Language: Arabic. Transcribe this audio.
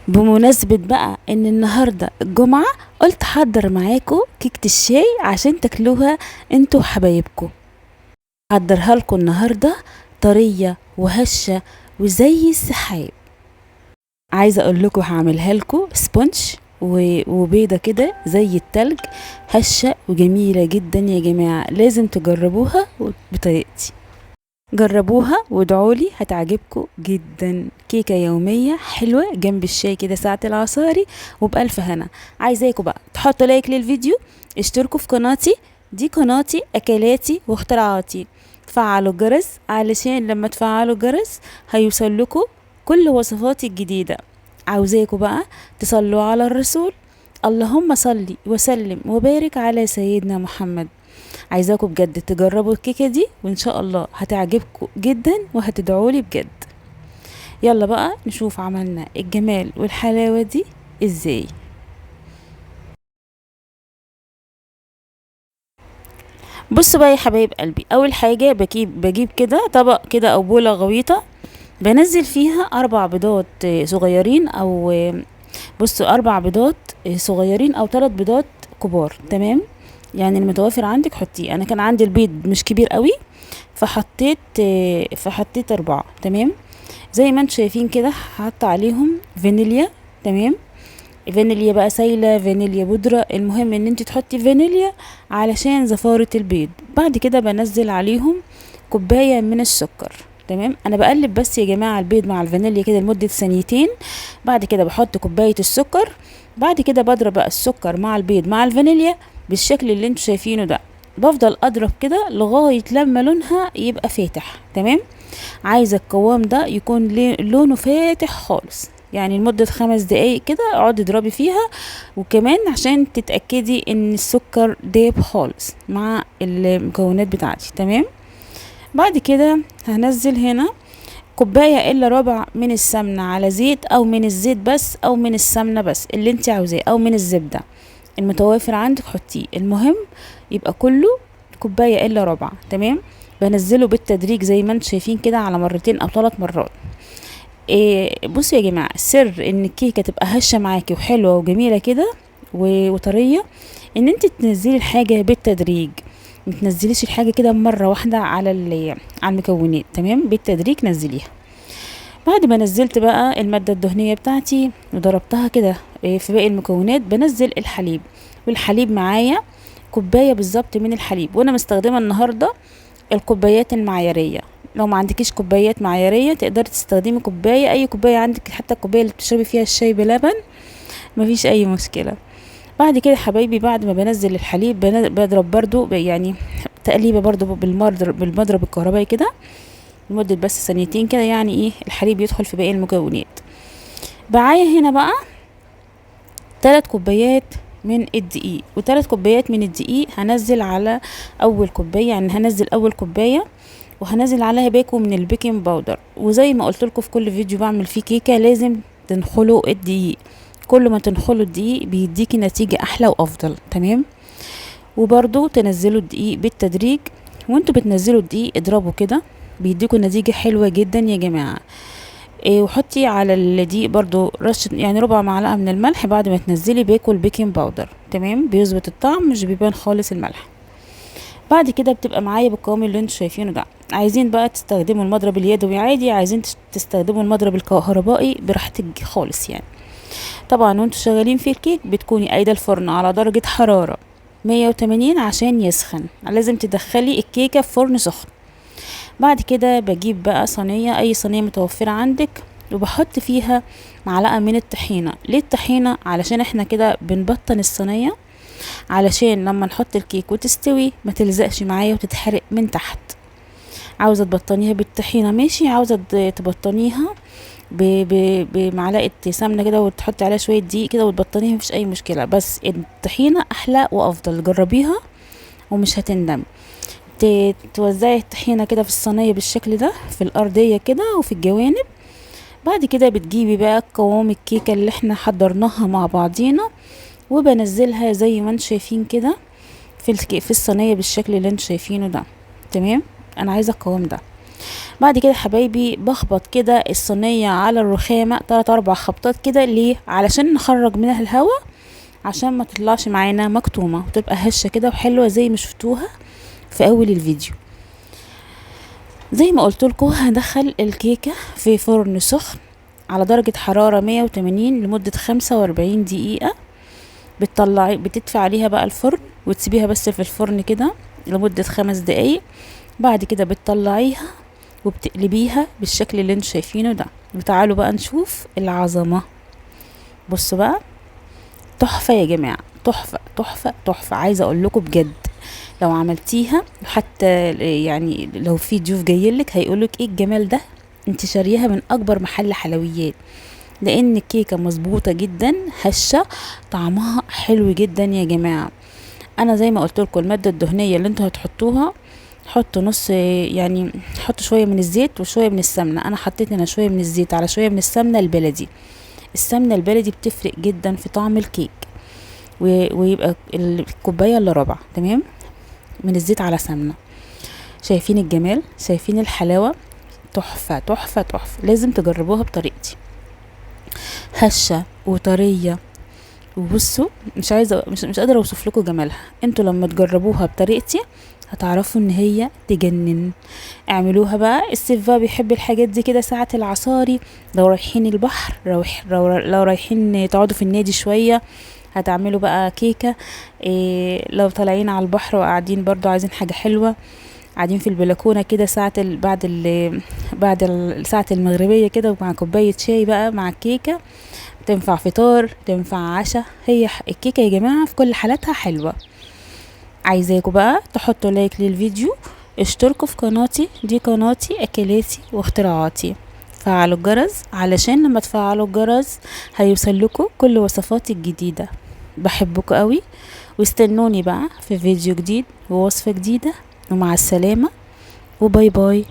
بمناسبة بقى ان النهاردة الجمعة، قلت حضر معاكم كيكة الشاي عشان تاكلوها انتوا وحبايبكم. حضرها لكم النهاردة طرية وهشة وزي السحاب. عايزة اقول لكم هعملها لكم سبونج وبيضة كده زي التلج، هشة وجميلة جدا يا جماعة، لازم تجربوها بطريقتي. جربوها وادعولي، هتعجبكم جدا. كيكة يومية حلوة جنب الشاي كده ساعة العصاري وبألف هنا. عايزاكم بقى تحطوا لايك للفيديو، اشتركوا في قناتي، دي قناتي اكلاتي واختراعاتي. فعلوا الجرس علشان لما تفعلوا الجرس هيوصل لكم كل وصفاتي الجديدة. عاوزاكم بقى تصلوا على الرسول، اللهم صلي وسلم وبارك على سيدنا محمد. عايزاكم بجد تجربوا الكيكة دي وان شاء الله هتعجبكم جدا وهتدعولي بجد. يلا بقى نشوف عملنا الجمال والحلاوة دي ازاي. بصوا بقى يا حبايب قلبي، اول حاجة بجيب كده طبق كده او بولة غويطة، بنزل فيها 4 بيضات صغيرين، او بصوا 4 بيضات صغيرين او 3 بيضات كبار، تمام؟ يعني المتوافر عندك حطيه. انا كان عندي البيض مش كبير قوي فحطيت 4، تمام؟ زي ما انتم شايفين كده حط عليهم فانيليا، تمام؟ فانيليا بقى سايله، فانيليا بودره، المهم ان انت تحطي فانيليا علشان زفاره البيض. بعد كده بنزل عليهم كوبايه من السكر، تمام؟ انا بقلب بس يا جماعه البيض مع الفانيليا كده لمده ثانيتين. بعد كده بحط كوبايه السكر، بعد كده بضرب بقى السكر مع البيض مع الفانيليا بالشكل اللي انتوا شايفينه ده. بفضل اضرب كده لغايه لما لونها يبقى فاتح، تمام؟ عايزه القوام ده يكون لونه فاتح خالص، يعني لمدة 5 دقايق كده اقعدي اضربي فيها. وكمان عشان تتأكدي ان السكر داب خالص مع المكونات بتاعتي، تمام؟ بعد كده هنزل هنا كوباية الا ربع من السمنة على زيت، او من الزيت بس، او من السمنة بس اللي انت عاوزاه، او من الزبدة المتوافر عندك حطيه، المهم يبقى كله كوباية الا ربع، تمام؟ بنزله بالتدريج زي ما انتم شايفين كده على مرتين او 3 مرات. بصوا يا جماعة، سر ان الكيكة تبقى هشة معاكي وحلوة وجميلة كده وطرية، ان انت تنزلي الحاجة بالتدريج، متنزليش الحاجة كده مرة واحدة على المكونات، تمام؟ بالتدريج نزليها. بعد ما نزلت بقى المادة الدهنية بتاعتي وضربتها كده في باقي المكونات، بنزل الحليب. والحليب معايا كوباية بالظبط من الحليب، وانا مستخدمة النهاردة الكوبايات المعيارية. لو ما عندكيش كوبايات معيارية تقدري تستخدمي كوباية، اي كوباية عندك، حتى الكوباية اللي بتشربي فيها الشاي بلبن مفيش اي مشكلة. بعد كده حبايبي، بعد ما بنزل الحليب بضرب برضو يعني تقليبه برضو بالمضرب الكهربائي كده لمدة بس ثانيتين كده، يعني ايه الحليب يدخل في باقي المكونات. معايا هنا بقى 3 كوبايات من الدقيق، و3 كوبايات من الدقيق هنزل على اول كوبايه، يعني هنزل اول كوبايه وهنزل عليها باكو من البيكنج باودر. وزي ما قلت لكم في كل فيديو بعمل فيه كيكه، لازم تنخلوا الدقيق، كل ما تنخلوا الدقيق بيديكي نتيجه احلى وافضل، تمام؟ وبرضو تنزلوا الدقيق بالتدريج، وانتوا بتنزلوا الدقيق اضربوا كده بيديكوا نتيجه حلوه جدا يا جماعه. وحطي على الدقيق برضو رشة، يعني ربع معلقة من الملح بعد ما تنزلي باكو البيكنج باودر، تمام؟ بيظبط الطعم، مش بيبان خالص الملح. بعد كده بتبقى معايا بالقوام اللي انتوا شايفينه ده. عايزين بقى تستخدموا المضرب اليدوي عادي، عايزين تستخدموا المضرب الكهربائي براحتك خالص يعني. طبعا وانتوا شغالين في الكيك بتكوني قايده الفرن على درجة حرارة 180 عشان يسخن، لازم تدخلي الكيكة في فرن سخن. بعد كده بجيب بقى صينية، اي صينية متوفرة عندك، وبحط فيها معلقة من الطحينة. ليه الطحينة؟ علشان احنا كده بنبطن الصينية، علشان لما نحط الكيك وتستوي ما تلزقش معايا وتتحرق من تحت. عاوزة تبطنيها بالطحينة ماشي، عاوزة تبطنيها بمعلقة سمنة كده وتحطي عليها شوية دقيق كده وتبطنيها، مفيش اي مشكلة، بس الطحينة احلى وافضل، جربيها ومش هتندمي. توزعي الطحينة كده في الصينية بالشكل ده، في الأرضية كده وفي الجوانب. بعد كده بتجيبي بقى قوام الكيكة اللي احنا حضرناها مع بعضينا، وبنزلها زي ما انتم شايفين كده في الصينية بالشكل اللي انتم شايفينه ده، تمام؟ انا عايزة القوام ده. بعد كده حبايبي بخبط كده الصينية على الرخامة 3-4 خبطات كده. ليه؟ علشان نخرج منها الهواء، عشان ما تطلعش معانا مكتومة وتبقى هشة كده وحلوة زي ما شفتوها في اول الفيديو. زي ما قلت لكم هندخل الكيكة في فرن سخن على درجة حرارة 180 لمدة 45 دقيقة. بتدفع عليها بقى الفرن وتسيبيها بس في الفرن كده لمدة 5 دقايق. بعد كده بتطلعيها وبتقلبيها بالشكل اللي انتوا شايفينه ده. وتعالوا بقى نشوف العظمة. بصوا بقى، تحفة يا جماعة، تحفة تحفة تحفة. عايزة اقول لكم بجد لو عملتيها، حتى يعني لو في ضيوف جايلك هيقولك ايه الجمال ده، انت شاريها من اكبر محل حلويات. لان الكيكة مظبوطة جدا، هشة، طعمها حلو جدا يا جماعة. انا زي ما قلت لكم المادة الدهنية اللي انتوا هتحطوها، حطوا نص، يعني حطوا شوية من الزيت وشوية من السمنة. انا حطيت هنا شوية من الزيت على شوية من السمنة البلدي. السمنة البلدي بتفرق جدا في طعم الكيك. ويبقى الكوباية الا ربع، تمام، من الزيت على سمنة. شايفين الجمال؟ شايفين الحلاوة؟ تحفة تحفة تحفة. لازم تجربوها بطريقتي، هشة وطرية. وبصوا، مش قادرة اوصف لكم جمالها. انتوا لما تجربوها بطريقتي هتعرفوا ان هي تجنن. اعملوها بقى. الصيف بقى بيحب الحاجات دي كده، ساعة العصاري، لو رايحين البحر، لو رايحين تقعدوا في النادي شوية، هتعملوا بقى كيكة. لو طالعين على البحر وقاعدين برضو عايزين حاجة حلوة، قاعدين في البلكونة كده ساعة بعد الساعة المغربية كده، مع كوباية شاي بقى مع الكيكة، تنفع فطار، تنفع عشاء. هي الكيكة يا جماعة في كل حالاتها حلوة. عايزاكم بقى تحطوا لايك للفيديو، اشتركوا في قناتي، دي قناتي اكلاتي واختراعاتي. فعلوا الجرس علشان لما تفعلوا الجرس هيوصل لكم كل وصفاتي الجديدة. بحبكم قوي، واستنوني بقى في فيديو جديد ووصفة جديدة. ومع السلامة، وباي باي.